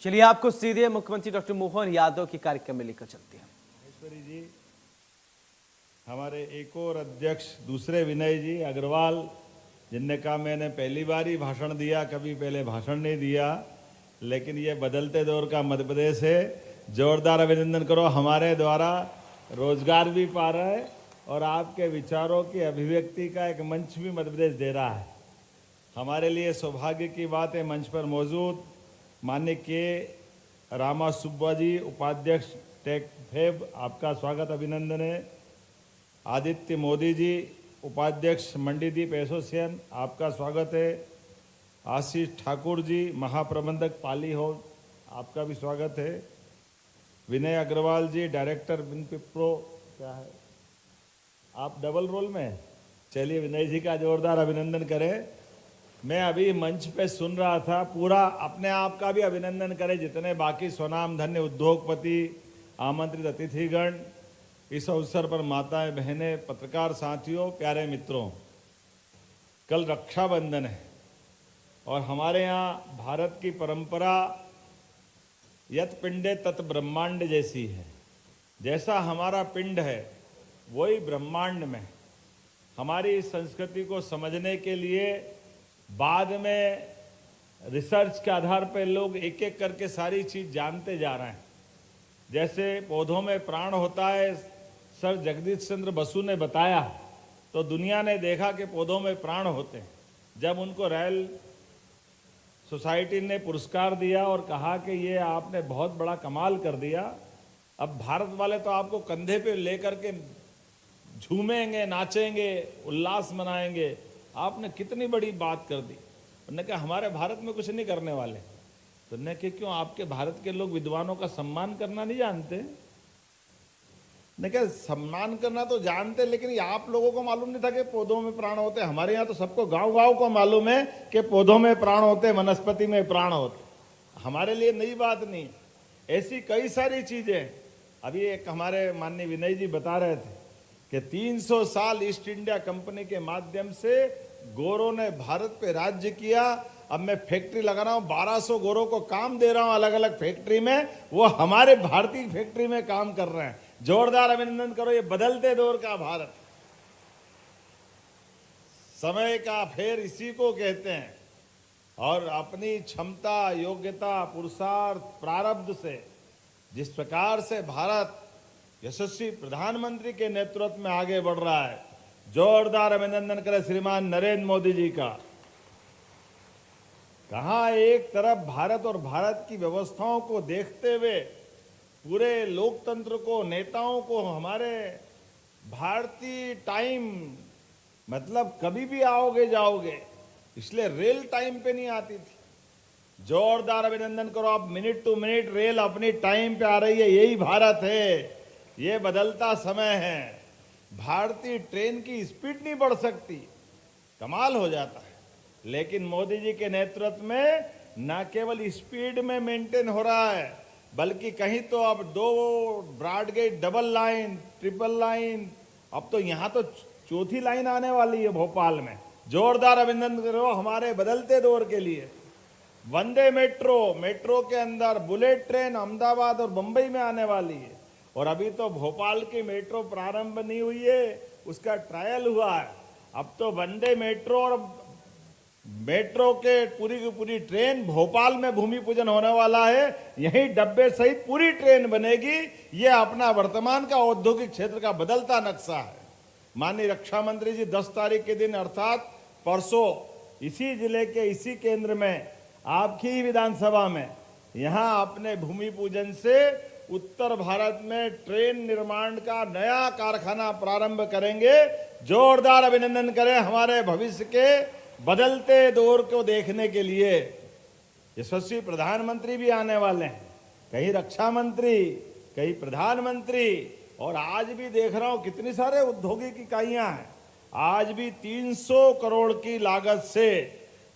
चलिए आपको सीधे मुख्यमंत्री डॉक्टर मोहन यादव के कार्यक्रम में लेकर चलते हैं। महेश्वरी जी, हमारे एक और अध्यक्ष दूसरे विनय जी अग्रवाल, जिनने कहा मैंने पहली बार ही भाषण दिया, कभी पहले भाषण नहीं दिया, लेकिन ये बदलते दौर का मध्य प्रदेश है। जोरदार अभिनंदन करो। हमारे द्वारा रोजगार भी पा रहा है और आपके विचारों की अभिव्यक्ति का एक मंच भी मध्य प्रदेश दे रहा है। हमारे लिए सौभाग्य की बात है मंच पर मौजूद माननीय के रामा सुब्बा जी, उपाध्यक्ष टेक फेब, आपका स्वागत अभिनंदन है। आदित्य मोदी जी, उपाध्यक्ष मंडीदीप एसोसिएशन, आपका स्वागत है। आशीष ठाकुर जी, महाप्रबंधक पाली हाउस, आपका भी स्वागत है। विनय अग्रवाल जी, डायरेक्टर विनपिप्रो, क्या है आप डबल रोल में? चलिए विनय जी का जोरदार अभिनंदन करें। मैं अभी मंच पे सुन रहा था, पूरा अपने आप का भी अभिनंदन करें जितने बाकी स्वनाम धन्य उद्योगपति, आमंत्रित अतिथिगण, इस अवसर पर माताएं, बहनें, पत्रकार साथियों, प्यारे मित्रों, कल रक्षाबंधन है और हमारे यहाँ भारत की परंपरा यत पिंडे तत् ब्रह्मांड जैसी है। जैसा हमारा पिंड है वही ब्रह्मांड में। हमारी इस संस्कृति को समझने के लिए बाद में रिसर्च के आधार पर लोग एक एक करके सारी चीज जानते जा रहे हैं। जैसे पौधों में प्राण होता है, सर जगदीश चंद्र बसु ने बताया, तो दुनिया ने देखा कि पौधों में प्राण होते हैं। जब उनको रॉयल सोसाइटी ने पुरस्कार दिया और कहा कि ये आपने बहुत बड़ा कमाल कर दिया, अब भारत वाले तो आपको कंधे पे लेकर के झूमेंगे, नाचेंगे, उल्लास मनाएंगे, आपने कितनी बड़ी बात कर दी। उन्होंने कहा हमारे भारत में कुछ नहीं करने वाले। तो उन्होंने कहा क्यों, आपके भारत के लोग विद्वानों का सम्मान करना नहीं जानते? ने कहा सम्मान करना तो जानते, लेकिन ये आप लोगों को मालूम नहीं था कि पौधों में प्राण होते। हमारे यहाँ तो सबको गांव-गांव को मालूम है कि पौधों में प्राण होते, वनस्पति में प्राण होते। हमारे लिए नई बात नहीं। ऐसी कई सारी चीजें, अभी एक हमारे माननीय विनय जी बता रहे थे कि 300 साल ईस्ट इंडिया कंपनी के माध्यम से गोरों ने भारत पे राज्य किया। अब मैं फैक्ट्री लगा रहा हूं, 1200 गोरों को काम दे रहा हूं अलग अलग फैक्ट्री में, वो हमारे भारतीय फैक्ट्री में काम कर रहे हैं। जोरदार अभिनंदन करो। ये बदलते दौर का भारत, समय का फेर इसी को कहते हैं। और अपनी क्षमता, योग्यता, पुरुषार्थ, प्रारब्ध से जिस प्रकार से भारत यशस्वी प्रधानमंत्री के नेतृत्व में आगे बढ़ रहा है, जोरदार अभिनंदन करें श्रीमान नरेंद्र मोदी जी का। कहा एक तरफ भारत और भारत की व्यवस्थाओं को देखते हुए पूरे लोकतंत्र को, नेताओं को, हमारे भारतीय टाइम मतलब कभी भी आओगे जाओगे, इसलिए रेल टाइम पे नहीं आती थी। जोरदार अभिनंदन करो। अब मिनट टू मिनट रेल अपनी टाइम पे आ रही है। यही भारत है। ये बदलता समय है। भारतीय ट्रेन की स्पीड नहीं बढ़ सकती, कमाल हो जाता है। लेकिन मोदी जी के नेतृत्व में न केवल स्पीड में मेंटेन हो रहा है, बल्कि कहीं तो अब 2 broad gauge double line, triple line, अब तो यहां तो चौथी लाइन आने वाली है भोपाल में। जोरदार अभिनंदन करो हमारे बदलते दौर के लिए। वंदे मेट्रो, मेट्रो के अंदर बुलेट ट्रेन अहमदाबाद और मुंबई में आने वाली है। और अभी तो भोपाल की मेट्रो प्रारंभ नहीं हुई है, उसका ट्रायल हुआ है। अब तो वंदे मेट्रो और मेट्रो के पूरी की पूरी ट्रेन भोपाल में भूमि पूजन होने वाला है। यही डब्बे सहित पूरी ट्रेन बनेगी। ये अपना वर्तमान का औद्योगिक क्षेत्र का बदलता नक्शा है। माननीय रक्षा मंत्री जी 10 तारीख के दिन अर्थात परसों इसी जिले के इसी केंद्र में आपकी ही विधानसभा में यहां अपने भूमि पूजन से उत्तर भारत में ट्रेन निर्माण का नया कारखाना प्रारंभ करेंगे। जोरदार अभिनंदन करें हमारे भविष्य के बदलते दौर को देखने के लिए। यशस्वी प्रधानमंत्री भी आने वाले हैं, कहीं रक्षा मंत्री, कहीं प्रधानमंत्री, और आज भी देख रहा हूं कितनी सारे औद्योगिक इकाइयां हैं। आज भी 300 करोड़ की लागत से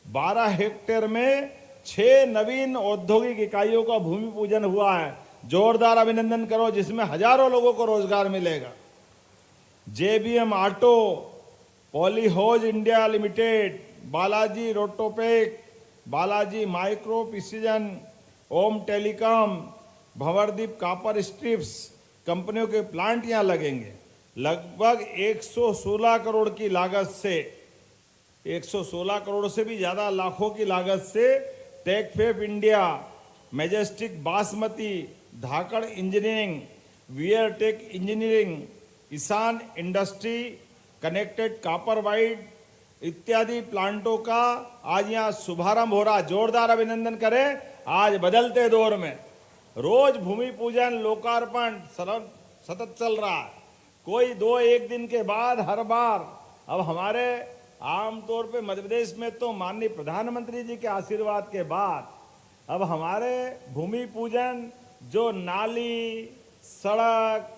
12 हेक्टेयर में 6 नवीन औद्योगिक इकाइयों का भूमि पूजन हुआ है। जोरदार अभिनंदन करो, जिसमें हजारों लोगों को रोजगार मिलेगा। JBM auto, Polyhose India limited, Balaji Rotopack, Balaji micro precision Om telecom, Bhanwardeep copper strips कंपनियों के प्लांट यहाँ लगेंगे। लगभग 116 करोड़ की लागत से, 116 करोड़ से भी ज्यादा लाखों की लागत से Techfab India, majestic basmati, Dhakad engineering, wear tech engineering, Ishan industry, connected copper wide इत्यादि प्लांटों का आज यहाँ शुभारंभ हो रहा। जोरदार अभिनंदन करें। आज बदलते दौर में रोज भूमि पूजन, लोकार्पण सतत चल रहा है। कोई 2-1 दिन के बाद हर बार अब हमारे आमतौर पे मध्य प्रदेश में तो माननीय प्रधानमंत्री जी के आशीर्वाद के बाद अब हमारे भूमि पूजन जो नाली, सड़क,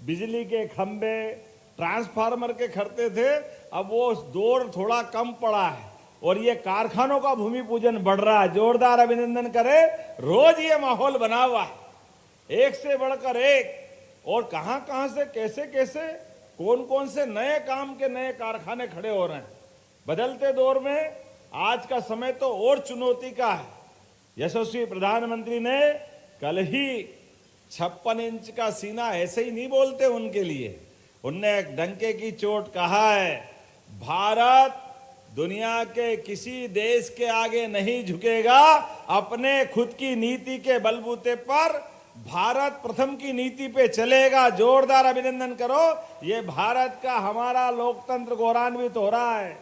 बिजली के खंभे, ट्रांसफार्मर के खर्चे थे, अब वो दौर थोड़ा कम पड़ा है और ये कारखानों का भूमि पूजन बढ़ रहा है। जोरदार अभिनंदन करें। रोज ये माहौल बना हुआ है, एक से बढ़कर एक, और कहां कहां से कैसे कैसे कौन कौन से नए काम के नए कारखाने खड़े हो रहे हैं। बदलते दौर में आज का समय तो और चुनौती का है। यशस्वी प्रधानमंत्री ने कल ही 56 इंच का सीना ऐसे ही नहीं बोलते उनके लिए, उनने एक डंके की चोट कहा है, भारत दुनिया के किसी देश के आगे नहीं झुकेगा, अपने खुद की नीति के बलबूते पर भारत प्रथम की नीति पे चलेगा। जोरदार अभिनंदन करो। ये भारत का हमारा लोकतंत्र गौरवान्वित हो रहा है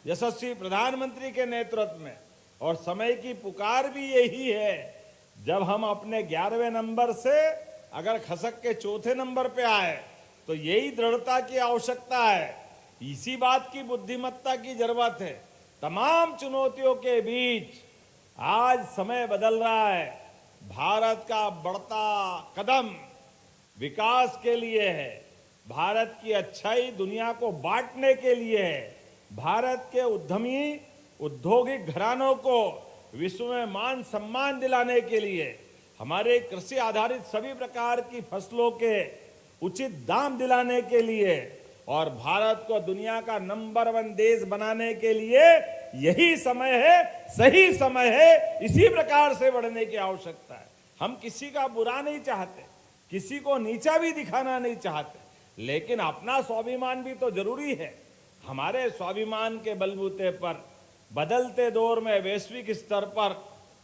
यशस्वी प्रधानमंत्री के नेतृत्व में, और समय की पुकार भी यही है। जब हम अपने 11वें नंबर से अगर खसक के चौथे नंबर पे आए तो यही दृढ़ता की आवश्यकता है, इसी बात की बुद्धिमत्ता की जरूरत है। तमाम चुनौतियों के बीच आज समय बदल रहा है। भारत का बढ़ता कदम विकास के लिए है, भारत की अच्छाई दुनिया को बांटने के लिए है, भारत के उद्यमी औद्योगिक घरानों को विश्व में मान सम्मान दिलाने के लिए, हमारे कृषि आधारित सभी प्रकार की फसलों के उचित दाम दिलाने के लिए, और भारत को दुनिया का नंबर 1 देश बनाने के लिए यही समय है, सही समय है। इसी प्रकार से बढ़ने की आवश्यकता है। हम किसी का बुरा नहीं चाहते, किसी को नीचा भी दिखाना नहीं चाहते, लेकिन अपना स्वाभिमान भी तो जरूरी है। हमारे स्वाभिमान के बलबूते पर बदलते दौर में वैश्विक स्तर पर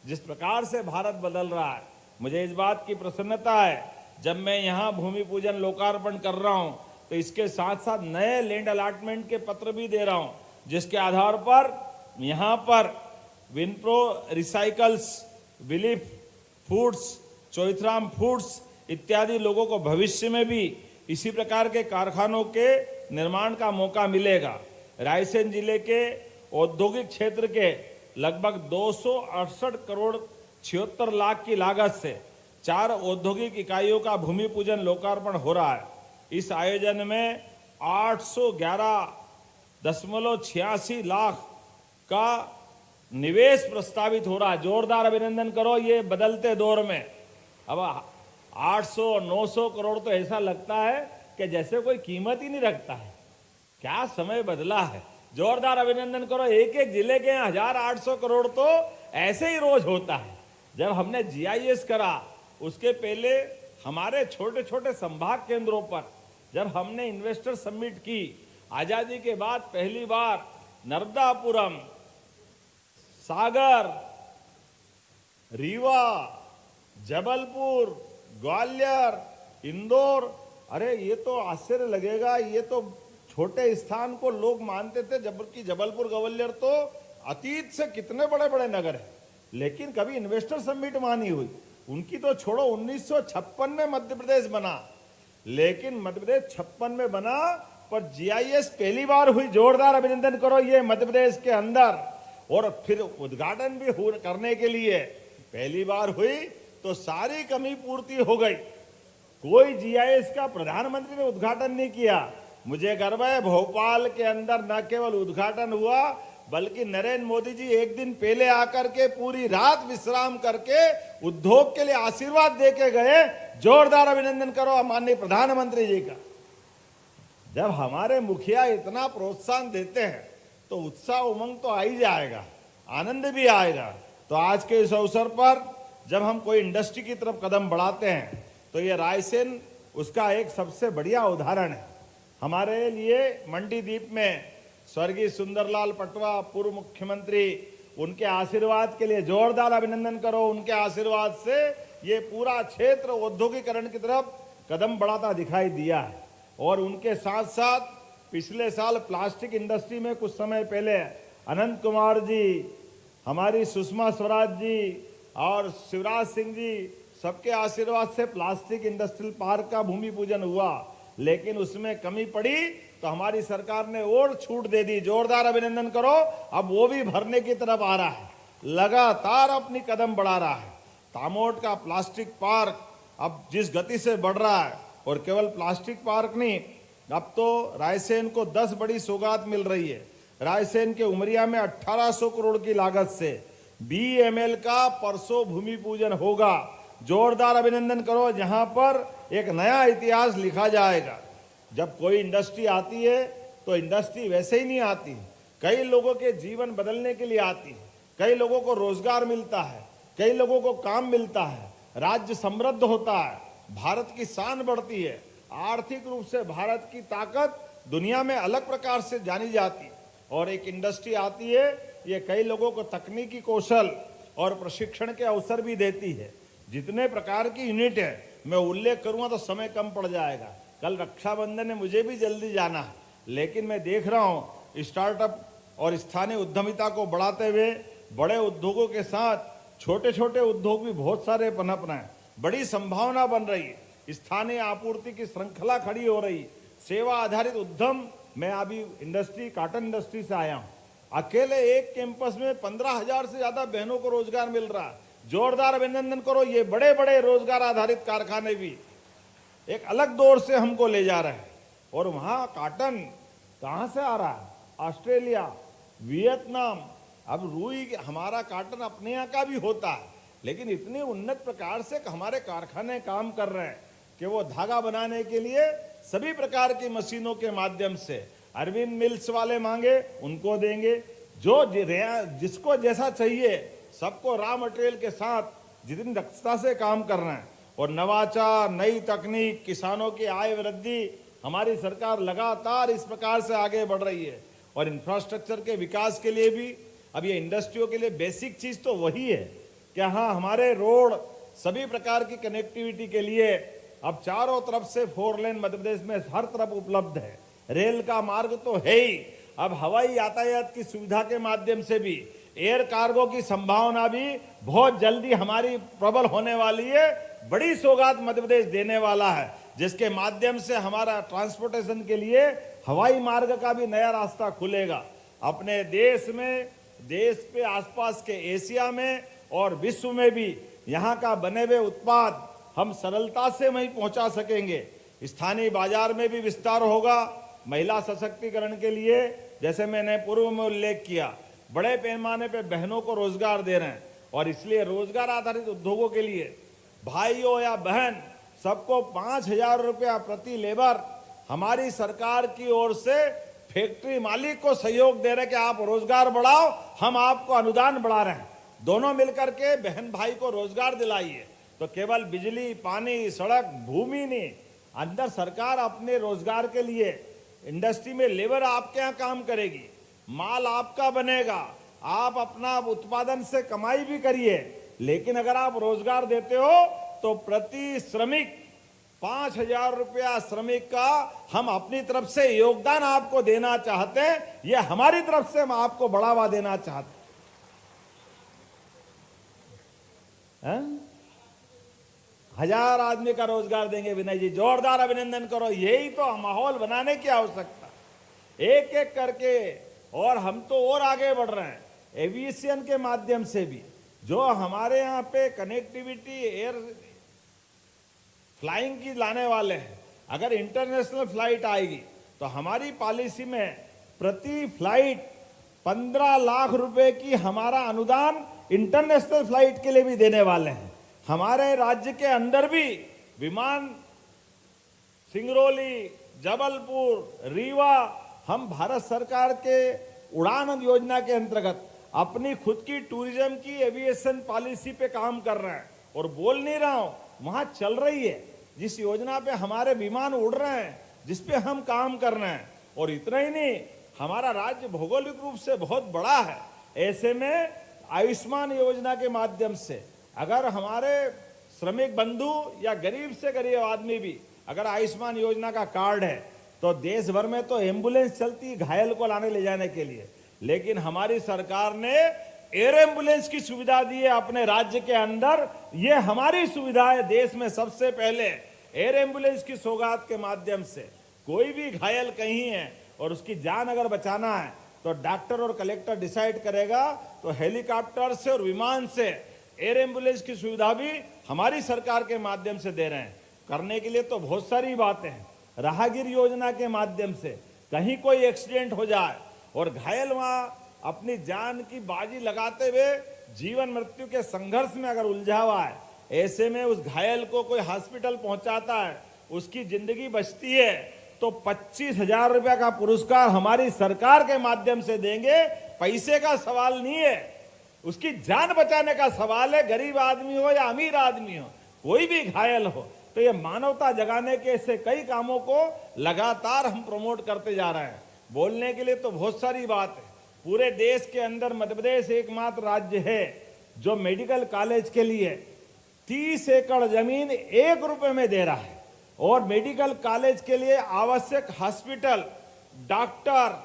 जिस प्रकार से भारत बदल रहा है, मुझे इस बात की प्रसन्नता है। जब मैं यहाँ भूमि पूजन लोकार्पण कर रहा हूँ तो इसके साथ साथ नए लैंड अलॉटमेंट के पत्र भी दे रहा हूँ, जिसके आधार पर यहाँ पर विनप्रो रिसाइकल्स, विलिप फूड्स, चोइथराम फूड्स इत्यादि लोगों को भविष्य में भी इसी प्रकार के कारखानों के निर्माण का मौका मिलेगा। रायसेन जिले के औद्योगिक क्षेत्र के लगभग 268 करोड़ 76 लाख की लागत से 4 औद्योगिक इकाइयों का भूमि पूजन लोकार्पण हो रहा है। इस आयोजन में 811.86 लाख का निवेश प्रस्तावित हो रहा है। जोरदार अभिनंदन करो। ये बदलते दौर में अब 800-900 करोड़ तो ऐसा लगता है कि जैसे कोई कीमत ही नहीं रखता है। क्या समय बदला है। जोरदार अभिनंदन करो। एक एक जिले के 1800 करोड़ तो ऐसे ही रोज होता है। जब हमने GIS करा उसके पहले हमारे छोटे छोटे संभाग केंद्रों पर जब हमने इन्वेस्टर समिट की, आजादी के बाद पहली बार नर्मदापुरम, सागर, रीवा, जबलपुर, ग्वालियर, इंदौर, अरे ये तो आश्चर्य लगेगा, ये तो छोटे स्थान को लोग मानते थे, जबकि जबलपुर ग्वालियर तो अतीत से कितने बड़े बड़े नगर हैं, लेकिन कभी इन्वेस्टर समिट मानी हुई। उनकी तो छोड़ो, 1956 में मध्य प्रदेश बना, लेकिन मध्य प्रदेश 56 में बना पर GIS पहली बार हुई। जोरदार अभिनंदन करो। ये मध्य प्रदेश के अंदर, और फिर उद्घाटन भी करने के लिए पहली बार हुई तो सारी कमी पूर्ति हो गई। कोई GIS का प्रधानमंत्री ने उद्घाटन नहीं किया। मुझे गर्व है भोपाल के अंदर न केवल उद्घाटन हुआ बल्कि नरेंद्र मोदी जी एक दिन पहले आकर के पूरी रात विश्राम करके उद्योग के लिए आशीर्वाद देके गए। जोरदार अभिनंदन करो माननीय प्रधानमंत्री जी का। जब हमारे मुखिया इतना प्रोत्साहन देते हैं तो उत्साह उमंग तो आ ही जाएगा, आनंद भी आएगा। तो आज के इस अवसर पर जब हम कोई इंडस्ट्री की तरफ कदम बढ़ाते हैं तो ये रायसेन उसका एक सबसे बढ़िया उदाहरण है। हमारे लिए मंडीदीप में स्वर्गीय सुंदरलाल पटवा पूर्व मुख्यमंत्री, उनके आशीर्वाद के लिए जोरदार अभिनंदन करो। उनके आशीर्वाद से ये पूरा क्षेत्र औद्योगिकरण की तरफ कदम बढ़ाता दिखाई दिया है। और उनके साथ साथ पिछले साल प्लास्टिक इंडस्ट्री में कुछ समय पहले अनंत कुमार जी, हमारी सुषमा स्वराज जी और शिवराज सिंह जी, सबके आशीर्वाद से प्लास्टिक इंडस्ट्रियल पार्क का भूमि पूजन हुआ, लेकिन उसमें कमी पड़ी तो हमारी सरकार ने और छूट दे दी। जोरदार अभिनंदन करो। अब वो भी भरने की तरफ आ रहा है, लगातार अपनी कदम बढ़ा रहा है। तामोट का प्लास्टिक पार्क अब जिस गति से बढ़ रहा है, और केवल प्लास्टिक पार्क नहीं, अब तो रायसेन को 10 बड़ी सौगात मिल रही है। रायसेन के उमरिया में 1800 करोड़ की लागत से BML का परसों भूमि पूजन होगा। जोरदार अभिनंदन करो। जहां पर एक नया इतिहास लिखा जाएगा। जब कोई इंडस्ट्री आती है तो इंडस्ट्री वैसे ही नहीं आती, कई लोगों के जीवन बदलने के लिए आती है, कई लोगों को रोजगार मिलता है, कई लोगों को काम मिलता है, राज्य समृद्ध होता है, भारत की शान बढ़ती है, आर्थिक रूप से भारत की ताकत दुनिया में अलग प्रकार से जानी जाती है। और एक इंडस्ट्री आती है, ये कई लोगों को तकनीकी कौशल और प्रशिक्षण के अवसर भी देती है। जितने प्रकार की यूनिट है मैं उल्लेख करूंगा तो समय कम पड़ जाएगा। कल रक्षाबंधन है, मुझे भी जल्दी जाना है, लेकिन मैं देख रहा हूं स्टार्टअप और स्थानीय उद्यमिता को बढ़ाते हुए बड़े उद्योगों के साथ छोटे छोटे उद्योग भी बहुत सारे पनप रहे हैं। बड़ी संभावना बन रही है, स्थानीय आपूर्ति की श्रृंखला खड़ी हो रही, सेवा आधारित उद्यम। मैं अभी कॉटन इंडस्ट्री से आया हूं, अकेले एक कैंपस में 15,000 से ज्यादा बहनों को रोजगार मिल रहा है। जोरदार अभिनंदन करो। ये बड़े बड़े रोजगार आधारित कारखाने भी एक अलग दौर से हमको ले जा रहे हैं। और वहां कॉटन कहां से आ रहा है? Australia, Vietnam. अब रुई, हमारा कॉटन अपने यहाँ का भी होता है, लेकिन इतनी उन्नत प्रकार से हमारे कारखाने काम कर रहे हैं कि वो धागा बनाने के लिए सभी प्रकार की मशीनों के माध्यम से अरविंद मिल्स वाले मांगे उनको देंगे, जो जिसको जैसा चाहिए सबको रॉ मटेरियल के साथ जितनी दक्षता से काम कर रहे हैं। और नवाचार, नई तकनीक, किसानों की आय वृद्धि, हमारी सरकार लगातार इस प्रकार से आगे बढ़ रही है। और इंफ्रास्ट्रक्चर के विकास के लिए भी अब ये इंडस्ट्रियों के लिए बेसिक चीज तो वही है कि हाँ, हमारे रोड, सभी प्रकार की कनेक्टिविटी के लिए अब चारों तरफ से 4 लेन मध्य प्रदेश में हर तरफ उपलब्ध है। रेल का मार्ग तो है ही, अब हवाई यातायात की सुविधा के माध्यम से भी एयर कार्गो की संभावना भी बहुत जल्दी हमारी प्रबल होने वाली है। बड़ी सौगात मध्य प्रदेश देने वाला है, जिसके माध्यम से हमारा ट्रांसपोर्टेशन के लिए हवाई मार्ग का भी नया रास्ता खुलेगा। अपने देश में, देश पे आसपास के एशिया में और विश्व में भी यहाँ का बने हुए उत्पाद हम सरलता से वहीं पहुंचा सकेंगे। स्थानीय बाजार में भी विस्तार होगा। महिला सशक्तिकरण के लिए, जैसे मैंने पूर्व में उल्लेख किया, बड़े पैमाने पे बहनों को रोजगार दे रहे हैं। और इसलिए रोजगार आधारित उद्योगों के लिए भाइयों या बहन सबको 5,000 रुपया प्रति लेबर हमारी सरकार की ओर से फैक्ट्री मालिक को सहयोग दे रहे कि आप रोजगार बढ़ाओ, हम आपको अनुदान बढ़ा रहे हैं। दोनों मिलकर के बहन भाई को रोजगार दिलाइए। तो केवल बिजली, पानी, सड़क, भूमि नहीं, अंदर सरकार अपने रोजगार के लिए इंडस्ट्री में लेबर आपके यहाँ काम करेगी, माल आपका बनेगा, आप अपना उत्पादन से कमाई भी करिए। लेकिन अगर आप रोजगार देते हो तो प्रति श्रमिक 5,000 रुपया श्रमिक का हम अपनी तरफ से योगदान आपको देना चाहते हैं। ये हमारी तरफ से हम आपको बढ़ावा देना चाहते हैं। 1,000 आदमी का रोजगार देंगे विनय जी, जोरदार अभिनंदन करो। यही तो माहौल बनाने की आवश्यकता, एक एक करके। और हम तो और आगे बढ़ रहे हैं एविएशन के माध्यम से भी। जो हमारे यहाँ पे कनेक्टिविटी एयर फ्लाइंग की लाने वाले हैं, अगर इंटरनेशनल फ्लाइट आएगी तो हमारी पॉलिसी में प्रति फ्लाइट 15 लाख रुपए की हमारा अनुदान इंटरनेशनल फ्लाइट के लिए भी देने वाले हैं। हमारे राज्य के अंदर भी विमान सिंगरौली, जबलपुर, रीवा, हम भारत सरकार के उड़ान योजना के अंतर्गत अपनी खुद की टूरिज्म की एविएशन पॉलिसी पे काम कर रहे हैं। और बोल नहीं रहा हूं, वहां चल रही है। जिस योजना पे हमारे विमान उड़ रहे हैं, जिस पे हम काम कर रहे हैं, और इतना ही नहीं, हमारा राज्य भौगोलिक रूप से बहुत बड़ा है। ऐसे में आयुष्मान योजना के माध्यम से अगर हमारे श्रमिक बंधु या गरीब से गरीब आदमी भी अगर आयुष्मान योजना का कार्ड है, तो देश भर में तो एम्बुलेंस चलती घायल को लाने ले जाने के लिए, लेकिन हमारी सरकार ने एयर एम्बुलेंस की सुविधा दी है अपने राज्य के अंदर। ये हमारी सुविधा है, देश में सबसे पहले एयर एम्बुलेंस की सौगात के माध्यम से कोई भी घायल कहीं है और उसकी जान अगर बचाना है तो डॉक्टर और कलेक्टर डिसाइड करेगा, तो हेलीकॉप्टर से और विमान से एयर एम्बुलेंस की सुविधा भी हमारी सरकार के माध्यम से दे रहे हैं। करने के लिए तो बहुत सारी बातें हैं। राहगीर योजना के माध्यम से कहीं कोई एक्सीडेंट हो जाए और घायल वहां अपनी जान की बाजी लगाते हुए जीवन मृत्यु के संघर्ष में अगर उलझा हुआ है, ऐसे में उस घायल को कोई हॉस्पिटल पहुंचाता है, उसकी जिंदगी बचती है, तो 25,000 रुपया का पुरस्कार हमारी सरकार के माध्यम से देंगे। पैसे का सवाल नहीं है, उसकी जान बचाने का सवाल है। गरीब आदमी हो या अमीर आदमी हो, कोई भी घायल हो, तो ये मानवता जगाने के ऐसे कई कामों को लगातार हम प्रमोट करते जा रहे हैं। बोलने के लिए तो बहुत सारी बात है। पूरे देश के अंदर मध्य प्रदेश एकमात्र राज्य है जो मेडिकल कॉलेज के लिए 30 एकड़ जमीन 1 रुपए में दे रहा है, और मेडिकल कॉलेज के लिए आवश्यक hospital, doctor,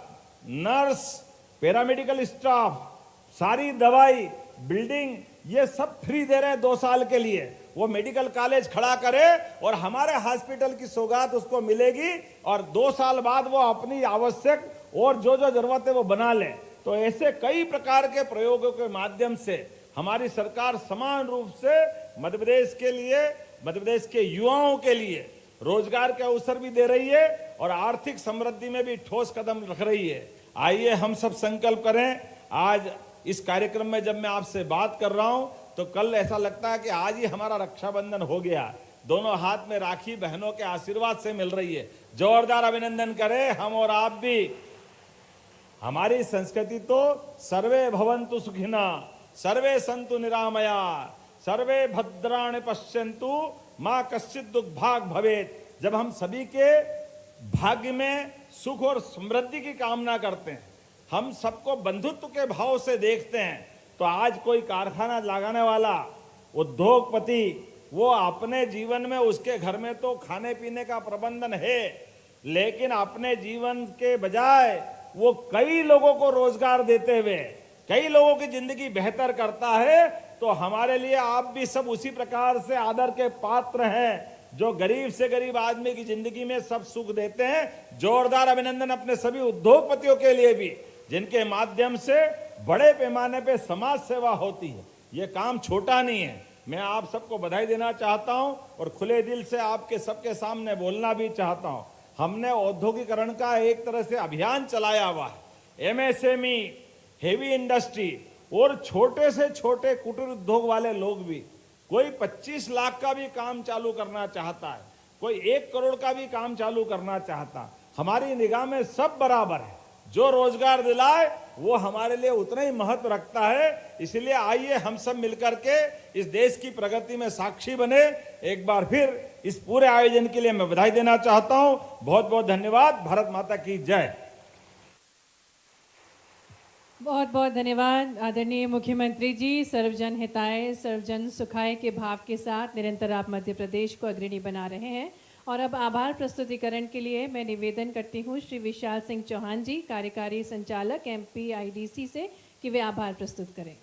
nurse, paramedical staff, सारी दवाई, बिल्डिंग, ये सब फ्री दे रहे हैं 2 साल के लिए। वो मेडिकल कॉलेज खड़ा करे और हमारे हॉस्पिटल की सौगात उसको मिलेगी, और 2 साल बाद वो अपनी आवश्यक और जो जो जरूरत है वो बना ले। तो ऐसे कई प्रकार के प्रयोगों के माध्यम से हमारी सरकार समान रूप से मध्य प्रदेश के लिए, मध्य प्रदेश के युवाओं के लिए रोजगार के अवसर भी दे रही है और आर्थिक समृद्धि में भी ठोस कदम रख रही है। आइए हम सब संकल्प करें। आज इस कार्यक्रम में जब मैं आपसे बात कर रहा हूं, तो कल ऐसा लगता है कि आज ही हमारा रक्षाबंधन हो गया। दोनों हाथ में राखी बहनों के आशीर्वाद से मिल रही है। जोरदार अभिनंदन करें हम और आप भी। हमारी संस्कृति तो सर्वे भवन्तु सुखिना, सर्वे सन्तु निरामया, सर्वे भद्राणि पश्यन्तु मां कश्चित् दुर्भाग भवेत्। जब हम सभी के भाग्य में सुख और समृद्धि की कामना करते हैं, हम सबको बंधुत्व के भाव से देखते हैं, तो आज कोई कारखाना लगाने वाला उद्योगपति, वो अपने जीवन में उसके घर में तो खाने पीने का प्रबंधन है, लेकिन अपने जीवन के बजाय वो कई लोगों को रोजगार देते हुए कई लोगों की जिंदगी बेहतर करता है। तो हमारे लिए आप भी सब उसी प्रकार से आदर के पात्र हैं, जो गरीब से गरीब आदमी की जिंदगी में सब सुख देते हैं। जोरदार अभिनंदन अपने सभी उद्योगपतियों के लिए भी, जिनके माध्यम से बड़े पैमाने पे समाज सेवा होती है। ये काम छोटा नहीं है। मैं आप सबको बधाई देना चाहता हूं और खुले दिल से आपके सबके सामने बोलना भी चाहता हूं। हमने औद्योगिकरण का एक तरह से अभियान चलाया हुआ है। एमएसएमई, हेवी इंडस्ट्री और छोटे से छोटे कुटीर उद्योग वाले लोग भी, कोई 25 लाख का भी काम चालू करना चाहता है, कोई 1 करोड़ का भी काम चालू करना चाहता, हमारी निगाह में सब बराबर है। जो रोजगार दिलाए वो हमारे लिए उतना ही महत्व रखता है। इसलिए आइए हम सब मिलकर के इस देश की प्रगति में साक्षी बने। एक बार फिर इस पूरे आयोजन के लिए मैं बधाई देना चाहता हूं। बहुत बहुत धन्यवाद। भारत माता की जय। बहुत बहुत धन्यवाद आदरणीय मुख्यमंत्री जी। सर्वजन हिताय सर्वजन सुखाय के भाव के साथ निरंतर आप मध्य प्रदेश को अग्रणी बना रहे हैं। और अब आभार प्रस्तुतिकरण के लिए मैं निवेदन करती हूँ श्री विशाल सिंह चौहान जी, कार्यकारी संचालक MPIDC से, कि वे आभार प्रस्तुत करें।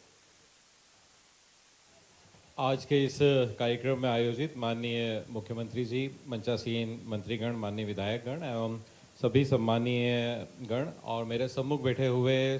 आज के इस कार्यक्रम में आयोजित माननीय मुख्यमंत्री जी, मंचासीन मंत्रीगण, माननीय विधायकगण एवं सभी सम्मानीय गण और मेरे सम्मुख बैठे हुए